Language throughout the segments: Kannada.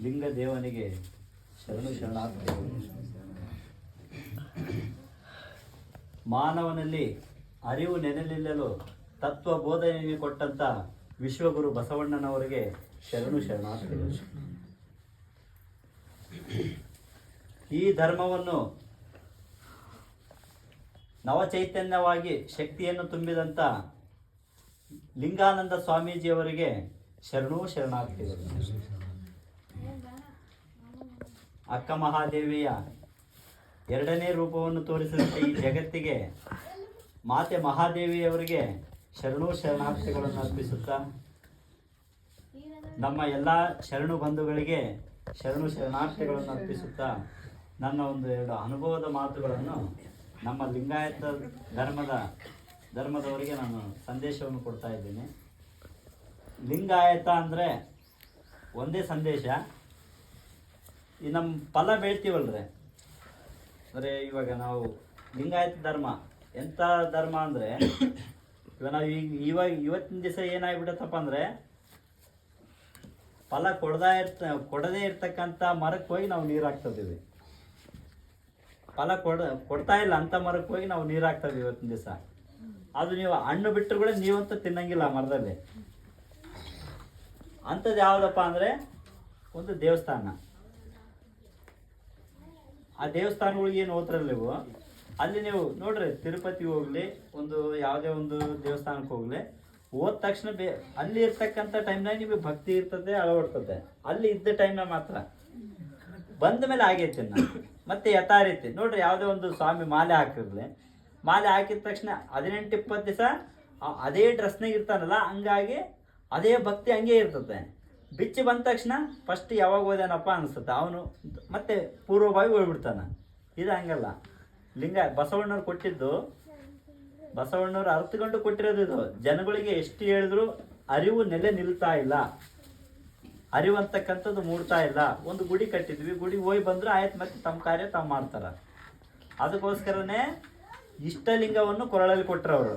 ಲಿಂಗ ದೇವನಿಗೆ ಶರಣು ಶರಣಾರ್ಥಿಗಳು. ಮಾನವನಲ್ಲಿ ಅರಿವು ನೆಲೆನಿಲ್ಲಲು ತತ್ವ ಬೋಧನೆಗೆ ಕೊಟ್ಟಂತ ವಿಶ್ವಗುರು ಬಸವಣ್ಣನವರಿಗೆ ಶರಣು ಶರಣಾರ್ಥಿಗಳು. ಈ ಧರ್ಮವನ್ನು ನವಚೈತನ್ಯವಾಗಿ ಶಕ್ತಿಯನ್ನು ತುಂಬಿದಂಥ ಲಿಂಗಾನಂದ ಸ್ವಾಮೀಜಿಯವರಿಗೆ ಶರಣು ಶರಣಾರ್ಥಿಗಳು. ಅಕ್ಕ ಮಹಾದೇವಿಯ ಎರಡನೇ ರೂಪವನ್ನು ತೋರಿಸಿದಂಥ ಈ ಜಗತ್ತಿಗೆ ಮಾತೆ ಮಹಾದೇವಿಯವರಿಗೆ ಶರಣು ಶರಣಾರ್ಥಿಗಳನ್ನು ಅರ್ಪಿಸುತ್ತಾ ನಮ್ಮ ಎಲ್ಲ ಶರಣು ಬಂಧುಗಳಿಗೆ ಶರಣು ಶರಣಾರ್ಥಿಗಳನ್ನು ಅರ್ಪಿಸುತ್ತಾ ನನ್ನ ಒಂದು ಎರಡು ಅನುಭವದ ಮಾತುಗಳನ್ನು ನಮ್ಮ ಲಿಂಗಾಯತ ಧರ್ಮದವರಿಗೆ ನಾನು ಸಂದೇಶವನ್ನು ಕೊಡ್ತಾ ಇದ್ದೀನಿ. ಲಿಂಗಾಯತ ಅಂದರೆ ಒಂದೇ ಸಂದೇಶ. ಈ ನಮ್ಮ ಫಲ ಬೆಳ್ತೀವಲ್ರಿ, ಅಂದರೆ ಇವಾಗ ನಾವು ಲಿಂಗಾಯತ ಧರ್ಮ ಎಂಥ ಧರ್ಮ ಅಂದರೆ ಇವಾಗ ನಾವು ಇವತ್ತಿನ ದಿವಸ ಏನಾಗ್ಬಿಡತ್ತಪ್ಪ ಅಂದರೆ ಫಲ ಕೊಡದೇ ಇರ್ತಕ್ಕಂಥ ಮರಕ್ಕೆ ಹೋಗಿ ನಾವು ನೀರು ಹಾಕ್ತಿದ್ದೀವಿ. ಫಲ ಕೊಡ್ತಾ ಇಲ್ಲ ಅಂತ ಮರಕ್ಕೆ ಹೋಗಿ ನಾವು ನೀರು ಹಾಕ್ತಿದ್ದೀವಿ ಇವತ್ತಿನ ದಿವಸ. ಅದು ನೀವು ಹಣ್ಣು ಬಿಟ್ಟರು ಕೂಡ ನೀವಂತೂ ತಿನ್ನಂಗಿಲ್ಲ ಮರದಲ್ಲಿ. ಅಂಥದ್ದು ಯಾವುದಪ್ಪ ಅಂದರೆ ಒಂದು ದೇವಸ್ಥಾನ. ಆ ದೇವಸ್ಥಾನಗಳಿಗೆ ಏನು ಹೋಗ್ತಾರಲ್ಲ ನೀವು, ಅಲ್ಲಿ ನೀವು ನೋಡ್ರಿ, ತಿರುಪತಿಗೆ ಹೋಗ್ಲಿ, ಒಂದು ಯಾವುದೇ ಒಂದು ದೇವಸ್ಥಾನಕ್ಕೆ ಹೋಗ್ಲಿ, ಹೋದ ತಕ್ಷಣ ಅಲ್ಲಿ ಇರ್ತಕ್ಕಂಥ ಟೈಮ್ನಾಗ ನಿಮಗೆ ಭಕ್ತಿ ಇರ್ತದೆ, ಅಳವಡ್ತದೆ. ಅಲ್ಲಿ ಇದ್ದ ಟೈಮ್ನಾಗ ಮಾತ್ರ, ಬಂದ ಮೇಲೆ ಆಗೈತೆ ಮತ್ತೆ ಯಥಾ ರೀತಿ ನೋಡ್ರಿ, ಯಾವುದೇ ಒಂದು ಸ್ವಾಮಿ ಮಾಲೆ ಹಾಕಿರ್ಲಿ, ಮಾಲೆ ಹಾಕಿದ ತಕ್ಷಣ 18-20 ದಿವಸ ಅದೇ ಡ್ರೆಸ್ನಾಗ ಇರ್ತಾನಲ್ಲ, ಹಂಗಾಗಿ ಅದೇ ಭಕ್ತಿ ಹಂಗೆ ಇರ್ತದೆ. ಬಿಚ್ಚಿ ಬಂದ ತಕ್ಷಣ ಫಸ್ಟ್ ಯಾವಾಗ ಹೋದೇನಪ್ಪ ಅನಿಸುತ್ತೆ, ಅವನು ಮತ್ತೆ ಪೂರ್ವಭಾವಿ ಹೋಗ್ಬಿಡ್ತಾನೆ. ಇದು ಹಂಗಲ್ಲ. ಲಿಂಗ ಬಸವಣ್ಣವ್ರು ಕೊಟ್ಟಿದ್ದು, ಬಸವಣ್ಣವ್ರು ಅರ್ಥಕೊಂಡು ಕೊಟ್ಟಿರೋದು ಇದು. ಜನಗಳಿಗೆ ಎಷ್ಟು ಹೇಳಿದ್ರು ಅರಿವು ನೆಲೆ ನಿಲ್ತಾ ಇಲ್ಲ, ಅರಿವು ಅಂತಕ್ಕಂಥದ್ದು ಮೂಡ್ತಾ ಇಲ್ಲ. ಒಂದು ಗುಡಿ ಕಟ್ಟಿದ್ವಿ, ಗುಡಿ ಹೋಗಿ ಬಂದ್ರೆ ಆಯ್ತು, ಮತ್ತೆ ತಮ್ಮ ಕಾರ್ಯ ತಾವು ಮಾಡ್ತಾರ. ಅದಕ್ಕೋಸ್ಕರನೇ ಇಷ್ಟಲಿಂಗವನ್ನು ಕೊರಳಲ್ಲಿ ಕೊಟ್ಟರವರು.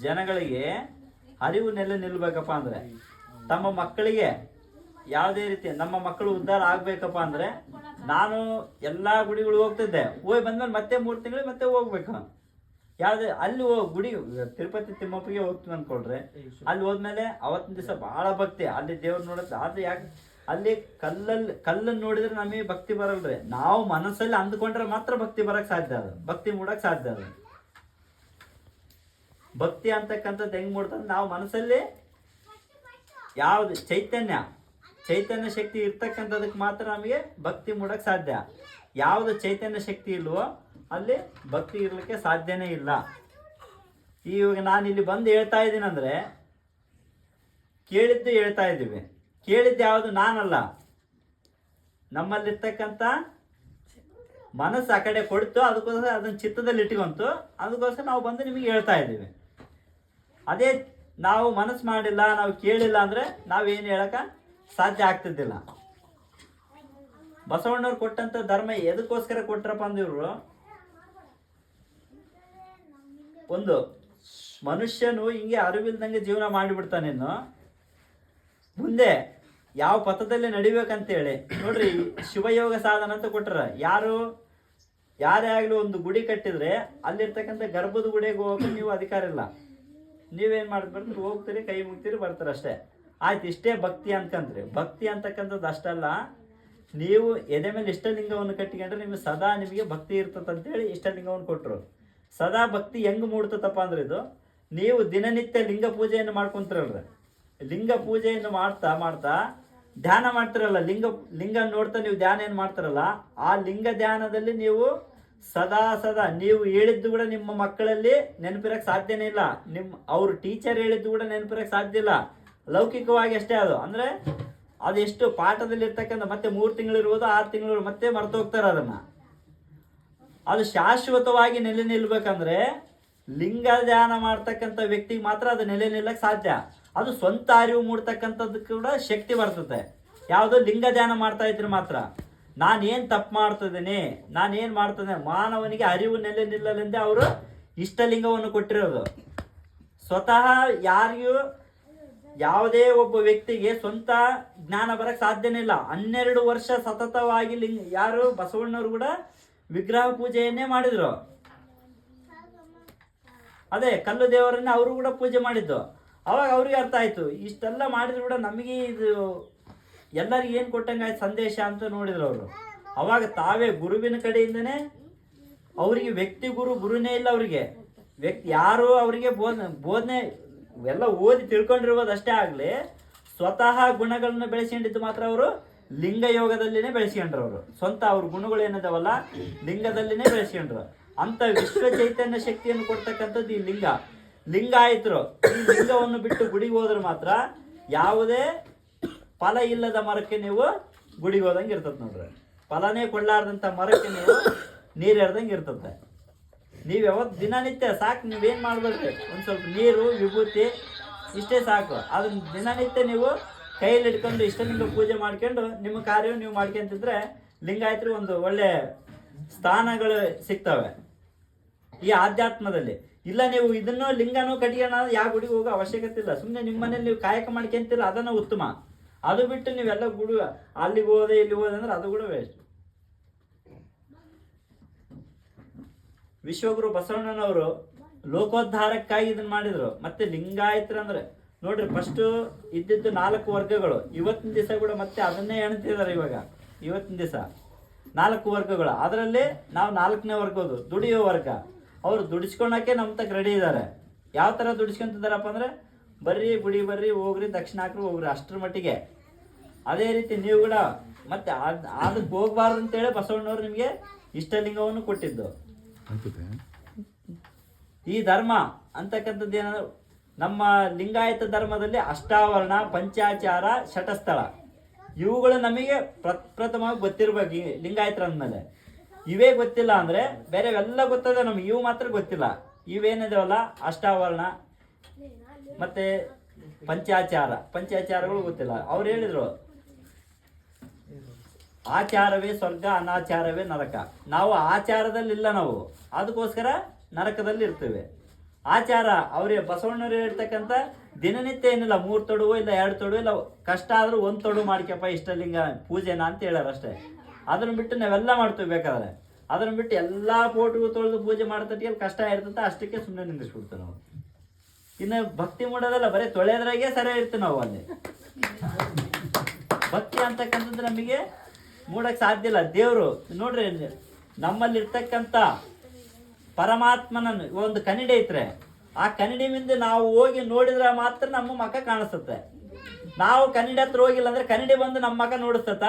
ಜನಗಳಿಗೆ ಅರಿವು ನೆಲೆ ನಿಲ್ಬೇಕಪ್ಪ ಅಂದರೆ, ತಮ್ಮ ಮಕ್ಕಳಿಗೆ ಯಾವುದೇ ರೀತಿ ನಮ್ಮ ಮಕ್ಕಳು ಉದ್ಧಾರ ಆಗ್ಬೇಕಪ್ಪ ಅಂದರೆ, ನಾನು ಎಲ್ಲ ಗುಡಿಗಳು ಹೋಗ್ತಿದ್ದೆ, ಹೋಗಿ ಬಂದ್ಮೇಲೆ ಮತ್ತೆ 3 ತಿಂಗಳು ಮತ್ತೆ ಹೋಗ್ಬೇಕು. ಯಾವುದೇ ಅಲ್ಲಿ ಗುಡಿ ತಿರುಪತಿ ತಿಮ್ಮಪ್ಪಗೆ ಹೋಗ್ತೀವಿ ಅಂದ್ಕೊಳ್ರಿ, ಅಲ್ಲಿ ಹೋದ್ಮೇಲೆ ಅವತ್ತಿನ ದಿವಸ ಭಾಳ ಭಕ್ತಿ, ಅಲ್ಲಿ ದೇವ್ರು ನೋಡುತ್ತೆ. ಅದು ಯಾಕೆ ಅಲ್ಲಿ ಕಲ್ಲನ್ನು ನೋಡಿದ್ರೆ ನಮಗೆ ಭಕ್ತಿ ಬರಲ್ರಿ. ನಾವು ಮನಸ್ಸಲ್ಲಿ ಅಂದ್ಕೊಂಡ್ರೆ ಮಾತ್ರ ಭಕ್ತಿ ಬರಕ್ಕೆ ಸಾಧ್ಯ, ಅದು ಭಕ್ತಿ ಮೂಡಕ್ಕೆ ಸಾಧ್ಯ. ಅದು ಭಕ್ತಿ ಅಂತಕ್ಕಂಥದ್ದು ಹೆಂಗೆ ಮೂಡ್ತಂದ್ರೆ, ನಾವು ಮನಸ್ಸಲ್ಲಿ ಯಾವುದು ಚೈತನ್ಯ ಶಕ್ತಿ ಇರ್ತಕ್ಕಂಥದಕ್ಕೆ ಮಾತ್ರ ನಮಗೆ ಭಕ್ತಿ ಮೂಡಕ್ಕೆ ಸಾಧ್ಯ. ಯಾವುದು ಚೈತನ್ಯ ಶಕ್ತಿ ಇಲ್ವೋ ಅಲ್ಲಿ ಭಕ್ತಿ ಇರಲಿಕ್ಕೆ ಸಾಧ್ಯನೇ ಇಲ್ಲ. ಇವಾಗ ನಾನು ಇಲ್ಲಿ ಬಂದು ಹೇಳ್ತಾ ಇದ್ದೀನಿ ಅಂದರೆ ಕೇಳಿದ್ದು ಹೇಳ್ತಾ ಇದ್ದೀವಿ. ಕೇಳಿದ್ದು ಯಾವುದು ನಾನಲ್ಲ, ನಮ್ಮಲ್ಲಿರ್ತಕ್ಕಂಥ ಮನಸ್ಸು ಆ ಕಡೆ ಕೊಡ್ತು, ಅದಕ್ಕೋಸ್ಕರ ಅದನ್ನು ಚಿತ್ತದಲ್ಲಿ ಇಟ್ಕೊಂತು, ಅದಕ್ಕೋಸ್ಕರ ನಾವು ಬಂದು ನಿಮಗೆ ಹೇಳ್ತಾ ಇದ್ದೀವಿ. ಅದೇ ನಾವು ಮನಸ್ಸು ಮಾಡಿಲ್ಲ, ನಾವು ಕೇಳಿಲ್ಲ ಅಂದರೆ ನಾವೇನು ಹೇಳಕ್ಕೆ ಸಾಧ್ಯ ಆಗ್ತಿದ್ದಿಲ್ಲ. ಬಸವಣ್ಣವ್ರು ಕೊಟ್ಟಂಥ ಧರ್ಮ ಎದಕ್ಕೋಸ್ಕರ ಕೊಟ್ರಪ್ಪ ಅಂದಿವ್ರು, ಒಂದು ಮನುಷ್ಯನು ಹಿಂಗೆ ಅರಿವಿಲ್ದಂಗೆ ಜೀವನ ಮಾಡಿಬಿಡ್ತಾನೇನು, ಮುಂದೆ ಯಾವ ಪಥದಲ್ಲಿ ನಡಿಬೇಕಂತೇಳಿ ನೋಡ್ರಿ. ಶಿವಯೋಗ ಸಾಧನ ಅಂತ ಕೊಟ್ಟರ. ಯಾರೇ ಆಗಲಿ ಒಂದು ಗುಡಿ ಕಟ್ಟಿದ್ರೆ ಅಲ್ಲಿರ್ತಕ್ಕಂಥ ಗರ್ಭದ ಗುಡಿಗೆ ಹೋಗೋಕೆ ನೀವು ಅಧಿಕಾರ ಇಲ್ಲ. ನೀವೇನು ಮಾಡ್ತಾರೆ, ಹೋಗ್ತೀರಿ, ಕೈ ಮುಗ್ತೀರಿ, ಬರ್ತಾರೆ ಅಷ್ಟೇ, ಆಯ್ತು. ಇಷ್ಟೇ ಭಕ್ತಿ ಅನ್ಕಂತ್ರಿ. ಭಕ್ತಿ ಅಂತಕ್ಕಂಥದ್ದು ಅಷ್ಟಲ್ಲ, ನೀವು ಎದೆ ಮೇಲೆ ಇಷ್ಟಲಿಂಗವನ್ನು ಕಟ್ಟಿಕೊಂಡ್ರೆ ನಿಮಗೆ ಸದಾ ನಿಮಗೆ ಭಕ್ತಿ ಇರ್ತದಂತೇಳಿ ಇಷ್ಟಲಿಂಗವನ್ನು ಕೊಟ್ಟರು. ಸದಾ ಭಕ್ತಿ ಹೆಂಗೆ ಮೂಡ್ತದಪ್ಪ ಅಂದ್ರೆ, ಇದು ನೀವು ದಿನನಿತ್ಯ ಲಿಂಗ ಪೂಜೆಯನ್ನು ಮಾಡ್ಕೊಂತೀರಲ್ರಿ, ಲಿಂಗ ಪೂಜೆಯನ್ನು ಮಾಡ್ತಾ ಧ್ಯಾನ ಮಾಡ್ತಿರಲ್ಲ, ಲಿಂಗ ನೋಡ್ತಾ ನೀವು ಧ್ಯಾನ ಏನು ಮಾಡ್ತಾರಲ್ಲ, ಆ ಲಿಂಗ ಧ್ಯಾನದಲ್ಲಿ ನೀವು ಸದಾ ನೀವು ಹೇಳಿದ್ದು ಕೂಡ ನಿಮ್ಮ ಮಕ್ಕಳಲ್ಲಿ ನೆನಪಿರಕ್ಕೆ ಸಾಧ್ಯನೇ ಇಲ್ಲ. ಅವ್ರ ಟೀಚರ್ ಹೇಳಿದ್ದು ಕೂಡ ನೆನಪಿರಕ್ಕೆ ಸಾಧ್ಯ ಇಲ್ಲ. ಲೌಕಿಕವಾಗಿ ಅಷ್ಟೇ ಅದು. ಅಂದರೆ ಅದು ಎಷ್ಟು ಪಾಠದಲ್ಲಿ ಇರ್ತಕ್ಕಂಥ ಮತ್ತೆ 3 ತಿಂಗಳು ಇರ್ಬೋದು, 6 ತಿಂಗಳು ಮತ್ತೆ ಮರ್ತು ಹೋಗ್ತಾರೆ ಅದನ್ನು. ಅದು ಶಾಶ್ವತವಾಗಿ ನೆಲೆ ನಿಲ್ಬೇಕಂದ್ರೆ ಲಿಂಗ ಧ್ಯಾನ ಮಾಡ್ತಕ್ಕಂಥ ವ್ಯಕ್ತಿಗೆ ಮಾತ್ರ ಅದು ನೆಲೆ ನಿಲ್ಲಕ್ಕೆ ಸಾಧ್ಯ. ಅದು ಸ್ವಂತ ಅರಿವು ಮೂಡ್ತಕ್ಕಂಥದ್ದು ಕೂಡ ಶಕ್ತಿ ಬರ್ತದೆ. ಯಾವುದು ಲಿಂಗ ಧ್ಯಾನ ಮಾಡ್ತಾ ಇದ್ರೆ ಮಾತ್ರ. ನಾನೇನು ತಪ್ಪು ಮಾಡ್ತಿದ್ದೀನಿ, ನಾನೇನು ಮಾಡ್ತಿದ್ದೇನೆ, ಮಾನವನಿಗೆ ಅರಿವು ನೆಲೆ ನಿಲ್ಲಲೆಂದೇ ಅವರು ಇಷ್ಟಲಿಂಗವನ್ನು ಕೊಟ್ಟಿರೋದು. ಸ್ವತಃ ಯಾರಿಗೂ ಯಾವುದೇ ಒಬ್ಬ ವ್ಯಕ್ತಿಗೆ ಸ್ವಂತ ಜ್ಞಾನ ಬರಕ್ ಸಾಧ್ಯನೇ ಇಲ್ಲ. 12 ವರ್ಷ ಸತತವಾಗಿ ಯಾರು ಬಸವಣ್ಣವ್ರು ಕೂಡ ವಿಗ್ರಹ ಪೂಜೆಯನ್ನೇ ಮಾಡಿದ್ರು. ಅದೇ ಕಲ್ಲು ದೇವರನ್ನ ಅವರು ಕೂಡ ಪೂಜೆ ಮಾಡಿದ್ದು. ಅವಾಗ ಅವ್ರಿಗೆ ಅರ್ಥ ಆಯ್ತು, ಇಷ್ಟೆಲ್ಲ ಮಾಡಿದ್ರು ಕೂಡ ನಮಗೆ ಇದು ಎಲ್ಲರಿಗೆ ಏನು ಕೊಟ್ಟಂಗಾಯ್ತು ಸಂದೇಶ ಅಂತ ನೋಡಿದ್ರು ಅವರು. ಅವಾಗ ತಾವೇ ಗುರುವಿನ ಕಡೆಯಿಂದನೇ, ಅವರಿಗೆ ವ್ಯಕ್ತಿ ಗುರುನೇ ಇಲ್ಲ ಅವರಿಗೆ. ಯಾರು ಅವರಿಗೆ ಬೋಧನೆ ಎಲ್ಲ ಓದಿ ತಿಳ್ಕೊಂಡಿರ್ಬೋದು ಅಷ್ಟೇ ಆಗಲಿ, ಸ್ವತಃ ಗುಣಗಳನ್ನ ಬೆಳೆಸ್ಕೊಂಡಿದ್ದು ಮಾತ್ರ ಅವರು ಲಿಂಗ ಯೋಗದಲ್ಲಿನೇ ಬೆಳೆಸ್ಕೊಂಡ್ರು. ಅವರು ಸ್ವಂತ ಅವ್ರ ಗುಣಗಳು ಏನಿದಾವಲ್ಲ ಲಿಂಗದಲ್ಲಿನೇ ಬೆಳೆಸ್ಕೊಂಡ್ರು. ಅಂತ ವಿಶ್ವ ಚೈತನ್ಯ ಶಕ್ತಿಯನ್ನು ಕೊಡ್ತಕ್ಕಂಥದ್ದು ಈ ಲಿಂಗಾಯತರು. ಈ ಲಿಂಗವನ್ನು ಬಿಟ್ಟು ಗುಡಿಗೆ ಹೋದ್ರೆ ಮಾತ್ರ ಯಾವುದೇ ಫಲ ಇಲ್ಲದ ಮರಕ್ಕೆ ನೀವು ಗುಡಿಗೆ ಹೋದಂಗೆ ಇರ್ತದೆ ನೋಡ್ರಿ. ಫಲನೇ ಕೊಡ್ಲಾರ್ದಂಥ ಮರಕ್ಕೆ ನೀವು ನೀರು ಎರ್ದಂಗೆ ಇರ್ತದೆ. ನೀವು ಯಾವತ್ತು ದಿನನಿತ್ಯ ಸಾಕು, ನೀವೇನು ಮಾಡ್ಬೇಡ್ರಿ, ಒಂದು ಸ್ವಲ್ಪ ನೀರು ವಿಭೂತಿ ಇಷ್ಟೇ ಸಾಕು. ಅದನ್ನ ದಿನನಿತ್ಯ ನೀವು ಕೈಯಲ್ಲಿ ಇಟ್ಕೊಂಡು ಇಷ್ಟಲಿಂಗ ಪೂಜೆ ಮಾಡ್ಕೊಂಡು ನಿಮ್ಮ ಕಾರ್ಯ ನೀವು ಮಾಡ್ಕೊಂತಿದ್ರೆ ಲಿಂಗಾಯತರು ಒಂದು ಒಳ್ಳೆ ಸ್ಥಾನಗಳು ಸಿಗ್ತವೆ ಈ ಆಧ್ಯಾತ್ಮದಲ್ಲಿ. ಇಲ್ಲ ನೀವು ಇದನ್ನು ಲಿಂಗನೂ ಕಟ್ಕೋಣ ಯಾವ ಗುಡಿಗೆ ಹೋಗೋ ಅವಶ್ಯಕತೆ ಇಲ್ಲ. ಸುಮ್ಮನೆ ನಿಮ್ಮ ಮನೇಲಿ ನೀವು ಕಾಯಕ ಮಾಡ್ಕೊಂತಿಲ್ಲ, ಅದನ್ನು ಉತ್ತಮ. ಅದು ಬಿಟ್ಟು ನೀವೆಲ್ಲ ಗುಡಿ ಅಲ್ಲಿಗೆ ಹೋದೆ ಇಲ್ಲಿ ಹೋದೆ ಅಂದ್ರೆ ಅದು ಕೂಡ ವೇಸ್ಟ್. ವಿಶ್ವಗುರು ಬಸವಣ್ಣನವರು ಲೋಕೋದ್ಧಾರಕ್ಕಾಗಿ ಇದನ್ನ ಮಾಡಿದ್ರು. ಮತ್ತೆ ಲಿಂಗಾಯತರು ಅಂದ್ರೆ ನೋಡ್ರಿ, ಫಸ್ಟ್ ಇದ್ದಿದ್ದು 4 ವರ್ಗಗಳು. ಇವತ್ತಿನ ದಿವಸ ಕೂಡ ಮತ್ತೆ ಅದನ್ನೇ ಎಣ್ತಿದ್ದಾರೆ. ಇವತ್ತಿನ ದಿವಸ 4 ವರ್ಗಗಳು. ಅದರಲ್ಲಿ ನಾವು 4ನೇ ವರ್ಗದ್ದು ದುಡಿಯೋ ವರ್ಗ. ಅವರು ದುಡಿಸ್ಕೊಳಕ್ಕೆ ನಮ್ಮ ತಕ್ಕ ರೆಡಿ ಇದ್ದಾರೆ. ಯಾವ ಥರ ದುಡಿಸ್ಕೊಂತಿದ್ದಾರಪ್ಪ ಅಂದ್ರೆ, ಬರ್ರಿ ಗುಡಿ ಬರ್ರಿ, ಹೋಗ್ರಿ, ದಕ್ಷಿಣ ಹಾಕ್ರಿ, ಹೋಗ್ರಿ, ಅಷ್ಟರ ಮಟ್ಟಿಗೆ. ಅದೇ ರೀತಿ ನೀವು ಕೂಡ ಮತ್ತೆ ಅದಕ್ಕೆ ಹೋಗ್ಬಾರ್ದು ಅಂತೇಳಿ ಬಸವಣ್ಣವ್ರು ನಿಮಗೆ ಇಷ್ಟಲಿಂಗವನ್ನು ಕೊಟ್ಟಿದ್ದು. ಈ ಧರ್ಮ ಅಂತಕ್ಕಂಥದ್ದು ಏನಂದ್ರೆ, ನಮ್ಮ ಲಿಂಗಾಯತ ಧರ್ಮದಲ್ಲಿ ಅಷ್ಟಾವರಣ, ಪಂಚಾಚಾರ, ಶಟಸ್ಥಳ ಇವುಗಳು ನಮಗೆ ಪ್ರಥಮವಾಗಿ ಗೊತ್ತಿರ್ಬೇಕು. ಲಿಂಗಾಯತರ ಅಂದಮೇಲೆ ಇವೇ ಗೊತ್ತಿಲ್ಲ ಅಂದ್ರೆ ಬೇರೆವೆಲ್ಲ ಗೊತ್ತದ ನಮ್ಗೆ, ಇವು ಮಾತ್ರ ಗೊತ್ತಿಲ್ಲ. ಇವೇನಿದಾವಲ್ಲ ಅಷ್ಟಾವರಣ ಮತ್ತೆ ಪಂಚಾಚಾರಗಳು ಗೊತ್ತಿಲ್ಲ. ಅವ್ರು ಹೇಳಿದ್ರು ಆಚಾರವೇ ಸ್ವರ್ಗ, ಅನಾಚಾರವೇ ನರಕ. ನಾವು ಆಚಾರದಲ್ಲಿಲ್ಲ, ನಾವು ಅದಕ್ಕೋಸ್ಕರ ನರಕದಲ್ಲಿ ಇರ್ತೇವೆ. ಆಚಾರ ಅವ್ರಿಗೆ ಬಸವಣ್ಣವ್ರು ಹೇಳ್ತಕ್ಕಂಥ ದಿನನಿತ್ಯ ಏನಿಲ್ಲ 3 ತೊಡುವೋ ಇಲ್ಲ 2 ತೊಡುವೋ ಇಲ್ಲ, ಕಷ್ಟ ಆದ್ರೂ 1 ತೊಡು ಮಾಡ್ಕಪ್ಪ ಇಷ್ಟಲಿಂಗ ಪೂಜೆನ ಅಂತ ಹೇಳ್ಯಾರ ಅಷ್ಟೇ. ಅದನ್ನ ಬಿಟ್ಟು ನಾವೆಲ್ಲ ಮಾಡ್ತೀವಿ ಬೇಕಾದ್ರೆ. ಅದನ್ನ ಬಿಟ್ಟು ಎಲ್ಲ ಫೋಟೋ ತೊಳೆದು ಪೂಜೆ ಮಾಡ್ತಟ್ಟಿಗೆ ಕಷ್ಟ ಇರ್ತಂತ ಅಷ್ಟಕ್ಕೆ ಸುಮ್ಮನೆ ನಿಂದಿಸ್ಬಿಡ್ತೇವೆ ನಾವು. ಇನ್ನು ಭಕ್ತಿ ಮೂಡೋದಲ್ಲ, ಬರೀ ತೊಳೆದ್ರಾಗೆ ಸರಿ ಇರ್ತೀವಿ ನಾವು. ಅಲ್ಲಿ ಭಕ್ತಿ ಅಂತಕ್ಕಂಥದ್ದು ನಮಗೆ ಮೂಡಕ್ಕೆ ಸಾಧ್ಯ ಇಲ್ಲ. ದೇವರು ನೋಡ್ರಿ, ನಮ್ಮಲ್ಲಿರ್ತಕ್ಕಂಥ ಪರಮಾತ್ಮನನ್ನು ಒಂದು ಕನ್ನಡಿ ಐತ್ರೆ, ಆ ಕನ್ನಡಿ ಮುಂದೆ ನಾವು ಹೋಗಿ ನೋಡಿದ್ರೆ ಮಾತ್ರ ನಮ್ಮ ಮಕ್ಕ ಕಾಣಿಸುತ್ತೆ. ನಾವು ಕನ್ನಡಿ ಹತ್ರ ಹೋಗಿಲ್ಲ ಅಂದ್ರೆ ಕನ್ನಡಿ ಬಂದು ನಮ್ಮ ಮಕ್ಕ ನೋಡಿಸ್ತತ?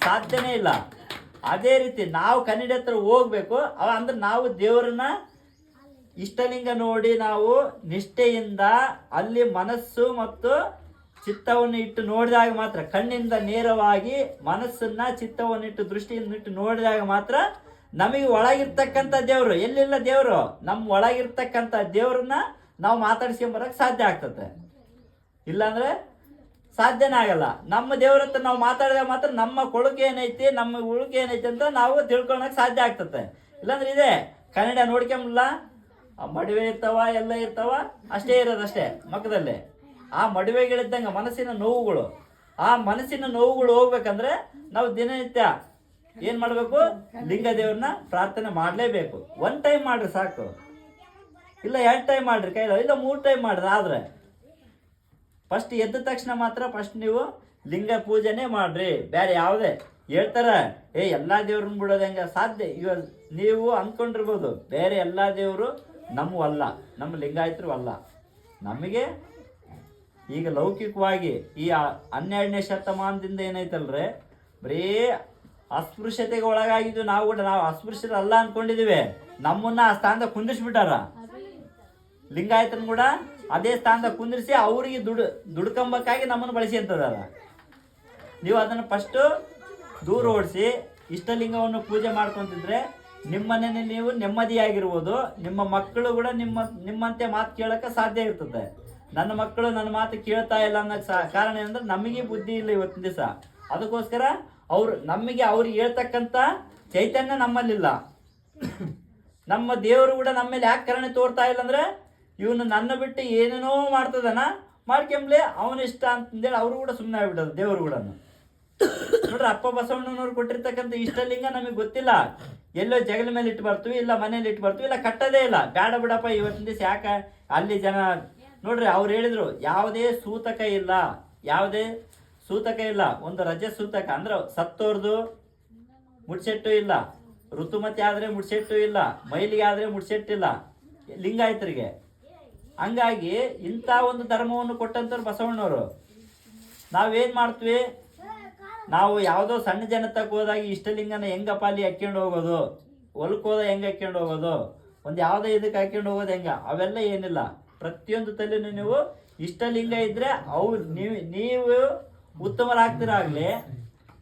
ಸಾಧ್ಯನೇ ಇಲ್ಲ. ಅದೇ ರೀತಿ ನಾವು ಕನ್ನಡಿ ಹತ್ರ ಹೋಗ್ಬೇಕು. ಅಂದ್ರೆ ನಾವು ದೇವರನ್ನ ಇಷ್ಟಲಿಂಗ ನೋಡಿ ನಾವು ನಿಷ್ಠೆಯಿಂದ ಅಲ್ಲಿ ಮನಸ್ಸು ಮತ್ತು ಚಿತ್ತವನ್ನು ಇಟ್ಟು ನೋಡಿದಾಗ ಮಾತ್ರ, ಕಣ್ಣಿಂದ ನೇರವಾಗಿ ಮನಸ್ಸನ್ನ ಚಿತ್ತವನ್ನು ಇಟ್ಟು ದೃಷ್ಟಿಯಿಂದ ಇಟ್ಟು ನೋಡಿದಾಗ ಮಾತ್ರ ನಮಗೆ ಒಳಗಿರ್ತಕ್ಕಂಥ ದೇವರು, ಎಲ್ಲಿಲ್ಲ ದೇವರು, ನಮ್ಮ ಒಳಗಿರ್ತಕ್ಕಂಥ ದೇವ್ರನ್ನ ನಾವು ಮಾತಾಡ್ಸ್ಕೊಂಬರಕ್ಕೆ ಸಾಧ್ಯ ಆಗ್ತದೆ. ಇಲ್ಲಾಂದ್ರೆ ಸಾಧ್ಯನೇ ಆಗಲ್ಲ. ನಮ್ಮ ದೇವ್ರ ಹತ್ರ ನಾವು ಮಾತಾಡಿದಾಗ ಮಾತ್ರ ನಮ್ಮ ಕೊಳುಕೆ ಏನೈತಿ, ನಮ್ಮ ಉಳುಕೆ ಏನೈತಿ ಅಂತ ನಾವು ತಿಳ್ಕೊಳಕ್ ಸಾಧ್ಯ ಆಗ್ತದೆ. ಇಲ್ಲಾಂದ್ರೆ ಇದೆ ಕನ್ನಡ ನೋಡ್ಕೊಂಬಲ್ಲ, ಮಡುವೆ ಇರ್ತಾವ, ಎಲ್ಲ ಇರ್ತಾವ, ಅಷ್ಟೇ ಇರೋದಷ್ಟೇ ಮಕ್ಕದಲ್ಲಿ. ಆ ಮಡುವೆಗಳಿದ್ದಂಗೆ ಮನಸ್ಸಿನ ನೋವುಗಳು, ಆ ಮನಸ್ಸಿನ ನೋವುಗಳು ಹೋಗ್ಬೇಕಂದ್ರೆ ನಾವು ದಿನನಿತ್ಯ ಏನ್ ಮಾಡ್ಬೇಕು? ಲಿಂಗ ದೇವ್ರನ್ನ ಪ್ರಾರ್ಥನೆ ಮಾಡ್ಲೇಬೇಕು. 1 ಟೈಮ್ ಮಾಡ್ರಿ ಸಾಕು, ಇಲ್ಲ 2 ಟೈಮ್ ಮಾಡ್ರಿ ಕೈಲ, ಇಲ್ಲ 3 ಟೈಮ್ ಮಾಡ್ರಿ. ಆದ್ರೆ ಫಸ್ಟ್ ಎದ್ದ ತಕ್ಷಣ ಮಾತ್ರ ಫಸ್ಟ್ ನೀವು ಲಿಂಗ ಪೂಜೆನೇ ಮಾಡ್ರಿ. ಬೇರೆ ಯಾವುದೇ ಹೇಳ್ತಾರ ಎಲ್ಲಾ ದೇವ್ರನ್ನ ಬಿಡೋದು ಹೆಂಗ ಸಾಧ್ಯ? ಇವಾಗ ನೀವು ಅಂದ್ಕೊಂಡಿರ್ಬೋದು ಬೇರೆ ಎಲ್ಲಾ ದೇವರು ನಮ್ಮವಲ್ಲ, ನಮ್ಮ ಲಿಂಗಾಯತರು ಅಲ್ಲ. ನಮಗೆ ಈಗ ಲೌಕಿಕವಾಗಿ ಈ 12ನೇ ಶತಮಾನದಿಂದ ಏನೈತಲ್ರಿ, ಬರೀ ಅಸ್ಪೃಶ್ಯತೆಗೆ ಒಳಗಾಗಿದ್ದು. ನಾವು ಕೂಡ ನಾವು ಅಸ್ಪೃಶ್ಯರಲ್ಲ ಅನ್ಕೊಂಡಿದೀವಿ. ನಮ್ಮನ್ನ ಆ ಸ್ಥಾನದಾಗ ಕುಂದಿರ್ಸ್ಬಿಟ್ಟಾರ. ಲಿಂಗಾಯತನ ಕೂಡ ಅದೇ ಸ್ಥಾನದಾಗ ಕುಂದಿರಿಸಿ ಅವ್ರಿಗೆ ದುಡ್ಕಂಬಕ್ಕಾಗಿ ನಮ್ಮನ್ನು ಬಳಸಿ ಅಂತದಾರ. ನೀವು ಅದನ್ನು ಫಸ್ಟ್ ದೂರ ಓಡಿಸಿ ಇಷ್ಟಲಿಂಗವನ್ನು ಪೂಜೆ ಮಾಡ್ಕೊಂತಿದ್ರೆ ನಿಮ್ಮ ಮನೆಯಲ್ಲಿ ನೀವು ನೆಮ್ಮದಿಯಾಗಿರ್ಬೋದು. ನಿಮ್ಮ ಮಕ್ಕಳು ಕೂಡ ನಿಮ್ಮಂತೆ ಮಾತು ಕೇಳಕ್ಕೆ ಸಾಧ್ಯ ಇರ್ತದೆ. ನನ್ನ ಮಕ್ಕಳು ನನ್ನ ಮಾತು ಕೇಳ್ತಾ ಇಲ್ಲ ಅನ್ನೋಕ್ಕೆ ಕಾರಣ ಏನಂದ್ರೆ ನಮಗೆ ಬುದ್ಧಿ ಇಲ್ಲ ಇವತ್ತಿನ ದಿವಸ. ಅದಕ್ಕೋಸ್ಕರ ಅವ್ರಿಗೆ ಹೇಳ್ತಕ್ಕಂಥ ಚೈತನ್ಯ ನಮ್ಮಲ್ಲಿಲ್ಲ. ನಮ್ಮ ದೇವರು ಕೂಡ ನಮ್ಮ ಮೇಲೆ ಯಾಕೆ ಕರುಣೆ ತೋರ್ತಾ ಇಲ್ಲ ಅಂದ್ರೆ ಇವನು ನನ್ನ ಬಿಟ್ಟು ಏನೇನೋ ಮಾಡ್ತದನ ಮಾಡ್ಕೊಂಬ್ಲೆ ಅವನ ಇಷ್ಟ ಅಂತಂದೇಳಿ ಅವರು ಕೂಡ ಸುಮ್ಮನೆ ಆಗ್ಬಿಟ್ಟದ ದೇವರು ಕೂಡ. ನೋಡ್ರಿ ಅಪ್ಪ ಬಸವಣ್ಣನವ್ರು ಕೊಟ್ಟಿರ್ತಕ್ಕಂಥ ಇಷ್ಟಲಿಂಗ ನಮಗೆ ಗೊತ್ತಿಲ್ಲ, ಎಲ್ಲೋ ಜಗಲ ಮೇಲೆ ಇಟ್ಟು ಬರ್ತೀವಿ, ಇಲ್ಲ ಮನೇಲಿ ಇಟ್ಟು ಬರ್ತೀವಿ, ಇಲ್ಲ ಕಟ್ಟೋದೇ ಇಲ್ಲ. ಬೇಡ ಬಿಡಪ್ಪ ಇವತ್ತಿನ ದಿವಸ ಯಾಕೆ ಅಲ್ಲಿ ಜನ ನೋಡ್ರಿ ಅವ್ರು ಹೇಳಿದ್ರು ಯಾವುದೇ ಸೂತಕ ಇಲ್ಲ, ಯಾವುದೇ ಸೂತಕ ಇಲ್ಲ. ಒಂದು ರಜೆ ಸೂತಕ ಅಂದ್ರೆ ಸತ್ತೋರ್ದು ಮುಡ್ಸೆಟ್ಟು ಇಲ್ಲ, ಋತುಮತಿ ಆದ್ರೆ ಮುಡ್ಸೆಟ್ಟು ಇಲ್ಲ, ಮೈಲಿಗೆ ಆದ್ರೆ ಮುಡ್ಸೆಟ್ಟಿಲ್ಲ ಲಿಂಗಾಯತರಿಗೆ. ಹಂಗಾಗಿ ಇಂಥ ಒಂದು ಧರ್ಮವನ್ನು ಕೊಟ್ಟಂತವ್ರು ಬಸವಣ್ಣವರು. ನಾವೇನ್ ಮಾಡ್ತೀವಿ, ನಾವು ಯಾವುದೋ ಸಣ್ಣ ಜನತಕ್ಕೆ ಹೋದಾಗ ಇಷ್ಟಲಿಂಗನ ಹೆಂಗಪ್ಪ ಅಲ್ಲಿ ಹಾಕ್ಕೊಂಡು ಹೋಗೋದು, ಹೊಲಕ್ಕೆ ಹೋದ ಹೆಂಗೆ ಹಾಕ್ಕೊಂಡು ಹೋಗೋದು, ಒಂದು ಯಾವುದೇ ಇದಕ್ಕೆ ಹಾಕ್ಕೊಂಡು ಹೋಗೋದು ಹೆಂಗ, ಅವೆಲ್ಲ ಏನಿಲ್ಲ. ಪ್ರತಿಯೊಂದು ತಲೆನೂ ನೀವು ಇಷ್ಟಲಿಂಗ ಇದ್ರೆ ನೀವು ಉತ್ತಮರಾಗ್ತಿರಾಗ್ಲಿ,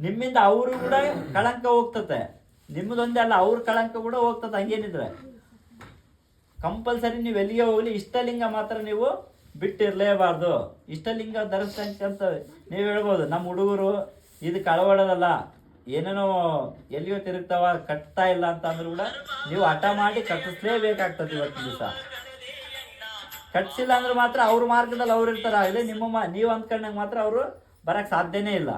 ನಿಮ್ಮಿಂದ ಅವರು ಕೂಡ ಕಳಂಕ ಹೋಗ್ತತೆ. ನಿಮ್ಮದೊಂದೇ ಅಲ್ಲ, ಅವ್ರ ಕಳಂಕ ಕೂಡ ಹೋಗ್ತದೆ. ಹಂಗೇನಿದ್ರೆ ಕಂಪಲ್ಸರಿ ನೀವು ಎಲ್ಲಿಗೆ ಹೋಗ್ಲಿ ಇಷ್ಟಲಿಂಗ ಮಾತ್ರ ನೀವು ಬಿಟ್ಟಿರ್ಲೇಬಾರ್ದು. ಇಷ್ಟಲಿಂಗ ಧರಿಸ್ತಂತ ನೀವು ಹೇಳ್ಬೋದು, ನಮ್ಮ ಹುಡುಗರು ಇದು ಕಳವಳದಲ್ಲ, ಏನೇನೋ ಎಲ್ಲಿಯೋ ತಿರುಗ್ತಾವ ಕಟ್ತಾ ಇಲ್ಲ ಅಂತ ಅಂದ್ರೂ ಕೂಡ ನೀವು ಹಠ ಮಾಡಿ ಕಟ್ಟಿಸ್ಲೇಬೇಕಾಗ್ತದೆ. ಇವತ್ತಿನ ದಿವಸ ಕಟ್ಸಿಲ್ಲ ಅಂದ್ರೆ ಮಾತ್ರ ಅವ್ರ ಮಾರ್ಗದಲ್ಲಿ ಅವ್ರು ಇರ್ತಾರ, ಆಗಲಿ ನೀವು ಅಂದ್ಕೊಂಡಂಗೆ ಮಾತ್ರ ಅವರು ಬರಕ್ಕೆ ಸಾಧ್ಯನೇ ಇಲ್ಲ.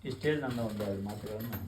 ಇಷ್ಟು ಹೇಳಿ ನನ್ನ ಒಂದು ಮಾತುಗಳನ್ನು